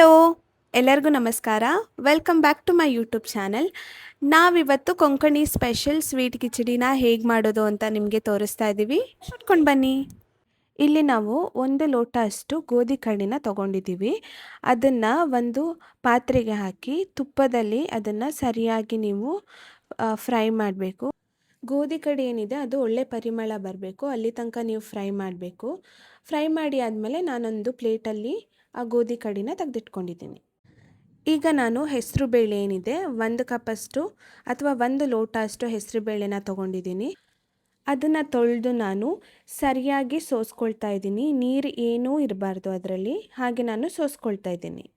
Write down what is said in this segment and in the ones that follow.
Hello, ಎಲ್ಲರಿಗೂ ನಮಸ್ಕಾರ. Welcome back to my YouTube channel. ನಾವಿವತ್ತು ಕೊಂಕಣಿ ಸ್ಪೆಷಲ್ ಸ್ವೀಟ್ ಕಿಚಡಿನ ಹೇಗೆ ಮಾಡೋದು ಅಂತ ನಿಮಗೆ ತೋರಿಸ್ತಾ ಇದ್ದೀವಿ. ನೋಡ್ಕೊಂಡು ಬನ್ನಿ. ಇಲ್ಲಿ ನಾವು 1 ಲೋಟ ಅಷ್ಟು ಗೋಧಿ ಕಡ್ಡಿನ ತೊಗೊಂಡಿದ್ದೀವಿ. ಅದನ್ನು ಒಂದು ಪಾತ್ರೆಗೆ ಹಾಕಿ ತುಪ್ಪದಲ್ಲಿ ಅದನ್ನು ಸರಿಯಾಗಿ ನೀವು ಫ್ರೈ ಮಾಡಬೇಕು. ಗೋಧಿ ಕಡ್ಡಿ ಏನಿದೆ ಅದು ಒಳ್ಳೆ ಪರಿಮಳ ಬರಬೇಕು, ಅಲ್ಲಿ ತನಕ ನೀವು ಫ್ರೈ ಮಾಡಬೇಕು. ಫ್ರೈ ಮಾಡಿ ಆದಮೇಲೆ ನಾನೊಂದು ಪ್ಲೇಟಲ್ಲಿ ಆ ಗೋಧಿ ಕಡ್ಡಿನ ತೆಗೆದಿಟ್ಕೊಂಡಿದ್ದೀನಿ. ಈಗ ನಾನು ಹೆಸರು ಬೇಳೆ ಏನಿದೆ 1 ಕಪ್ಪಷ್ಟು ಅಥವಾ 1 ಲೋಟ ಅಷ್ಟು ಹೆಸರು ಬೇಳೆನ ತೊಗೊಂಡಿದ್ದೀನಿ. ಅದನ್ನು ತೊಳೆದು ನಾನು ಸರಿಯಾಗಿ ಸೋಸ್ಕೊಳ್ತಾ ಇದ್ದೀನಿ. ನೀರು ಏನೂ ಇರಬಾರ್ದು ಅದರಲ್ಲಿ, ಹಾಗೆ ನಾನು ಸೋಸ್ಕೊಳ್ತಾ ಇದ್ದೀನಿ.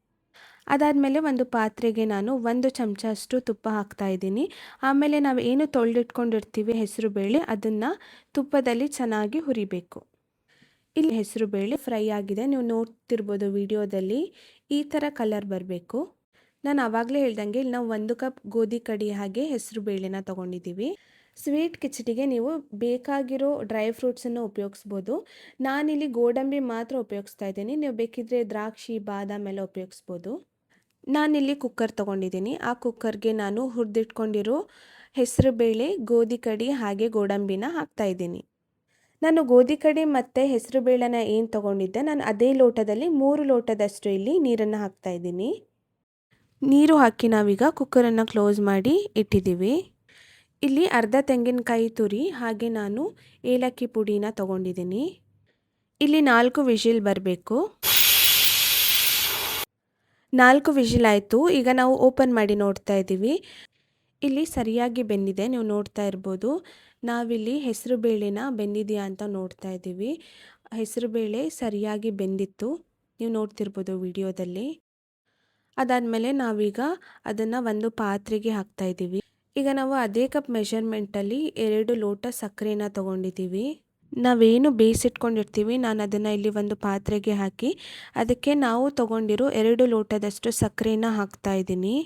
ಅದಾದಮೇಲೆ ಒಂದು ಪಾತ್ರೆಗೆ ನಾನು 1 ಚಮಚ ಅಷ್ಟು ತುಪ್ಪ ಹಾಕ್ತಾ ಇದ್ದೀನಿ. ಆಮೇಲೆ ನಾವು ಏನು ತೊಳೆದಿಟ್ಕೊಂಡಿರ್ತೀವಿ ಹೆಸರು ಬೇಳೆ, ಅದನ್ನು ತುಪ್ಪದಲ್ಲಿ ಚೆನ್ನಾಗಿ ಹುರಿಬೇಕು. ಇಲ್ಲಿ ಹೆಸರು ಬೇಳೆ ಫ್ರೈ ಆಗಿದೆ, ನೀವು ನೋಡ್ತಿರ್ಬೋದು ವಿಡಿಯೋದಲ್ಲಿ ಈ ಥರ ಕಲರ್ ಬರಬೇಕು. ನಾನು ಆವಾಗಲೇ ಹೇಳ್ದಂಗೆ ಇಲ್ಲಿ ನಾವು 1 ಕಪ್ ಗೋಧಿ ಕಡ್ಡಿ ಹಾಗೆ ಹೆಸರು ಬೇಳೆನ ತೊಗೊಂಡಿದ್ದೀವಿ. ಸ್ವೀಟ್ ಕಿಚಡಿಗೆ ನೀವು ಬೇಕಾಗಿರೋ ಡ್ರೈ ಫ್ರೂಟ್ಸನ್ನು ಉಪಯೋಗಿಸ್ಬೋದು. ನಾನಿಲ್ಲಿ ಗೋಡಂಬಿ ಮಾತ್ರ ಉಪಯೋಗಿಸ್ತಾ ಇದ್ದೀನಿ, ನೀವು ಬೇಕಿದ್ದರೆ ದ್ರಾಕ್ಷಿ ಬಾದಾಮ್ ಎಲ್ಲ ಉಪಯೋಗಿಸ್ಬೋದು. ನಾನಿಲ್ಲಿ ಕುಕ್ಕರ್ ತೊಗೊಂಡಿದ್ದೀನಿ. ಆ ಕುಕ್ಕರ್ಗೆ ನಾನು ಹುರಿದಿಟ್ಕೊಂಡಿರೋ ಹೆಸರು ಬೇಳೆ, ಗೋಧಿ ಕಡ್ಡಿ ಹಾಗೆ ಗೋಡಂಬಿನ ಹಾಕ್ತಾಯಿದ್ದೀನಿ. ನಾನು ಗೋಧಿ ಕಡ್ಡಿ ಮತ್ತು ಹೆಸರು ಬೇಳೆನ ಏನು ತೊಗೊಂಡಿದ್ದೆ, ನಾನು ಅದೇ ಲೋಟದಲ್ಲಿ 3 ಲೋಟದಷ್ಟು ಇಲ್ಲಿ ನೀರನ್ನು ಹಾಕ್ತಾಯಿದ್ದೀನಿ. ನೀರು ಹಾಕಿ ನಾವೀಗ ಕುಕ್ಕರನ್ನು ಕ್ಲೋಸ್ ಮಾಡಿ ಇಟ್ಟಿದ್ದೀವಿ. ಇಲ್ಲಿ ಅರ್ಧ ತೆಂಗಿನಕಾಯಿ ತುರಿ ಹಾಗೆ ನಾನು ಏಲಕ್ಕಿ ಪುಡಿನ ತೊಗೊಂಡಿದ್ದೀನಿ. ಇಲ್ಲಿ 4 ವಿಷಿಲ್ ಬರಬೇಕು. 4 ವಿಷಿಲ್ ಆಯಿತು. ಈಗ ನಾವು ಓಪನ್ ಮಾಡಿ ನೋಡ್ತಾ ಇದ್ದೀವಿ. ಇಲ್ಲಿ ಸರಿಯಾಗಿ ಬೆಂದಿದೆ, ನೀವು ನೋಡ್ತಾ ಇರ್ಬೋದು. ನಾವಿಲ್ಲಿ ಹೆಸರು ಬೇಳೆನ ಬೆಂದಿದೆಯಾ ಅಂತ ನೋಡ್ತಾ ಇದ್ದೀವಿ. ಹೆಸರು ಬೇಳೆ ಸರಿಯಾಗಿ ಬೆಂದಿತ್ತು, ನೀವು ನೋಡ್ತಿರ್ಬೋದು ವಿಡಿಯೋದಲ್ಲಿ. ಅದಾದಮೇಲೆ ನಾವೀಗ ಅದನ್ನು ಒಂದು ಪಾತ್ರೆಗೆ ಹಾಕ್ತಾ ಇದ್ದೀವಿ. ಈಗ ನಾವು ಅದೇ ಕಪ್ ಮೆಷರ್ಮೆಂಟಲ್ಲಿ 2 ಲೋಟ ಸಕ್ಕರೆನ ತೊಗೊಂಡಿದ್ದೀವಿ. ನಾವೇನು ಬೇಯಿಸಿಟ್ಕೊಂಡಿರ್ತೀವಿ, ನಾನು ಅದನ್ನು ಇಲ್ಲಿ ಒಂದು ಪಾತ್ರೆಗೆ ಹಾಕಿ ಅದಕ್ಕೆ ನಾವು ತೊಗೊಂಡಿರೋ 2 ಲೋಟದಷ್ಟು ಸಕ್ಕರೆನ ಹಾಕ್ತಾಯಿದ್ದೀನಿ.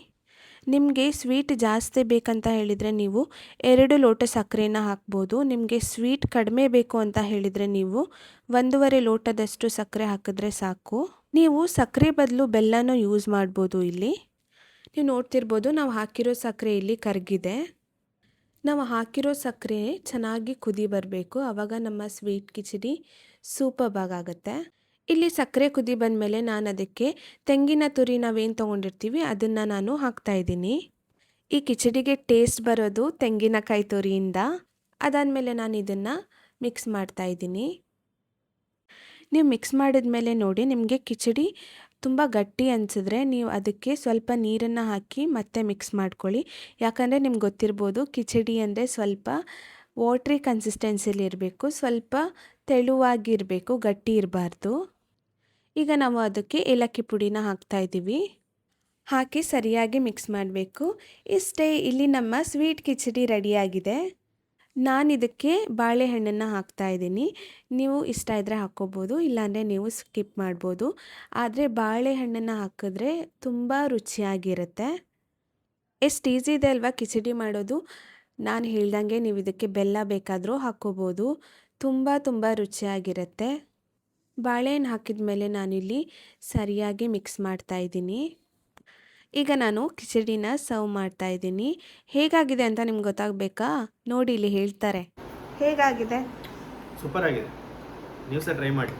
ನಿಮಗೆ ಸ್ವೀಟ್ ಜಾಸ್ತಿ ಬೇಕಂತ ಹೇಳಿದರೆ ನೀವು 2 ಲೋಟ ಸಕ್ಕರೆನ ಹಾಕ್ಬೋದು. ನಿಮಗೆ ಸ್ವೀಟ್ ಕಡಿಮೆ ಬೇಕು ಅಂತ ಹೇಳಿದರೆ ನೀವು 1.5 ಲೋಟದಷ್ಟು ಸಕ್ಕರೆ ಹಾಕಿದ್ರೆ ಸಾಕು. ನೀವು ಸಕ್ಕರೆ ಬದಲು ಬೆಲ್ಲನೂ ಯೂಸ್ ಮಾಡ್ಬೋದು. ಇಲ್ಲಿ ನೀವು ನೋಡ್ತಿರ್ಬೋದು ನಾವು ಹಾಕಿರೋ ಸಕ್ಕರೆ ಇಲ್ಲಿ ಕರಗಿದೆ. ನಾವು ಹಾಕಿರೋ ಸಕ್ಕರೆ ಚೆನ್ನಾಗಿ ಕುದಿ ಬರಬೇಕು, ಆವಾಗ ನಮ್ಮ ಸ್ವೀಟ್ ಕಿಚಡಿ ಸೂಪರ್ಬ್ ಆಗುತ್ತೆ. ಇಲ್ಲಿ ಸಕ್ಕರೆ ಕುದಿ ಬಂದಮೇಲೆ ನಾನು ಅದಕ್ಕೆ ತೆಂಗಿನ ತುರಿ ನಾವೇನು ತೊಗೊಂಡಿರ್ತೀವಿ ಅದನ್ನು ನಾನು ಹಾಕ್ತಾಯಿದ್ದೀನಿ. ಈ ಕಿಚಡಿಗೆ ಟೇಸ್ಟ್ ಬರೋದು ತೆಂಗಿನಕಾಯಿ ತುರಿಯಿಂದ. ಅದಾದಮೇಲೆ ನಾನು ಇದನ್ನು ಮಿಕ್ಸ್ ಮಾಡ್ತಾಯಿದ್ದೀನಿ. ನೀವು ಮಿಕ್ಸ್ ಮಾಡಿದ್ಮೇಲೆ ನೋಡಿ, ನಿಮಗೆ ಕಿಚಡಿ ತುಂಬ ಗಟ್ಟಿ ಅನಿಸಿದ್ರೆ ನೀವು ಅದಕ್ಕೆ ಸ್ವಲ್ಪ ನೀರನ್ನು ಹಾಕಿ ಮತ್ತೆ ಮಿಕ್ಸ್ ಮಾಡ್ಕೊಳ್ಳಿ. ಯಾಕಂದರೆ ನಿಮ್ಗೆ ಗೊತ್ತಿರ್ಬೋದು ಕಿಚಡಿ ಅಂದರೆ ಸ್ವಲ್ಪ ವಾಟ್ರಿ ಕನ್ಸಿಸ್ಟೆನ್ಸಿಲಿ ಇರಬೇಕು, ಸ್ವಲ್ಪ ತೆಳುವಾಗಿರಬೇಕು, ಗಟ್ಟಿ ಇರಬಾರ್ದು. ಈಗ ನಾವು ಅದಕ್ಕೆ ಏಲಕ್ಕಿ ಪುಡಿನ ಹಾಕ್ತಾಯಿದ್ದೀವಿ. ಹಾಕಿ ಸರಿಯಾಗಿ ಮಿಕ್ಸ್ ಮಾಡಬೇಕು. ಇಷ್ಟೇ, ಇಲ್ಲಿ ನಮ್ಮ ಸ್ವೀಟ್ ಕಿಚಡಿ ರೆಡಿಯಾಗಿದೆ. ನಾನು ಇದಕ್ಕೆ ಬಾಳೆಹಣ್ಣನ್ನು ಹಾಕ್ತಾಯಿದ್ದೀನಿ. ನೀವು ಇಷ್ಟ ಇದ್ದರೆ ಹಾಕ್ಕೋಬೋದು, ಇಲ್ಲಾಂದರೆ ನೀವು ಸ್ಕಿಪ್ ಮಾಡ್ಬೋದು. ಆದರೆ ಬಾಳೆಹಣ್ಣನ್ನು ಹಾಕಿದ್ರೆ ತುಂಬ ರುಚಿಯಾಗಿರುತ್ತೆ. ಎಷ್ಟು ಈಸಿ ಇದೆ ಅಲ್ವಾ ಕಿಚಡಿ ಮಾಡೋದು. ನಾನು ಹೇಳ್ದಂಗೆ ನೀವು ಇದಕ್ಕೆ ಬೆಲ್ಲ ಬೇಕಾದರೂ ಹಾಕ್ಕೋಬೋದು, ತುಂಬ ರುಚಿಯಾಗಿರುತ್ತೆ. ಬಾಳೆಹಣ್ಣು ಹಾಕಿದ ಮೇಲೆ ನಾನಿಲ್ಲಿ ಸರಿಯಾಗಿ ಮಿಕ್ಸ್ ಮಾಡ್ತಾಯಿದ್ದೀನಿ. ಈಗ ನಾನು ಕಿಚಡಿನ ಸರ್ವ್ ಮಾಡ್ತಾಯಿದ್ದೀನಿ. ಹೇಗಾಗಿದೆ ಅಂತ ನಿಮ್ಗೆ ಗೊತ್ತಾಗಬೇಕಾ? ನೋಡಿ ಇಲ್ಲಿ ಹೇಳ್ತಾರೆ. ಹೇಗಾಗಿದೆ? ಸೂಪರ್ ಆಗಿದೆ, ನೀವು ಸಹ ಟ್ರೈ ಮಾಡಿ.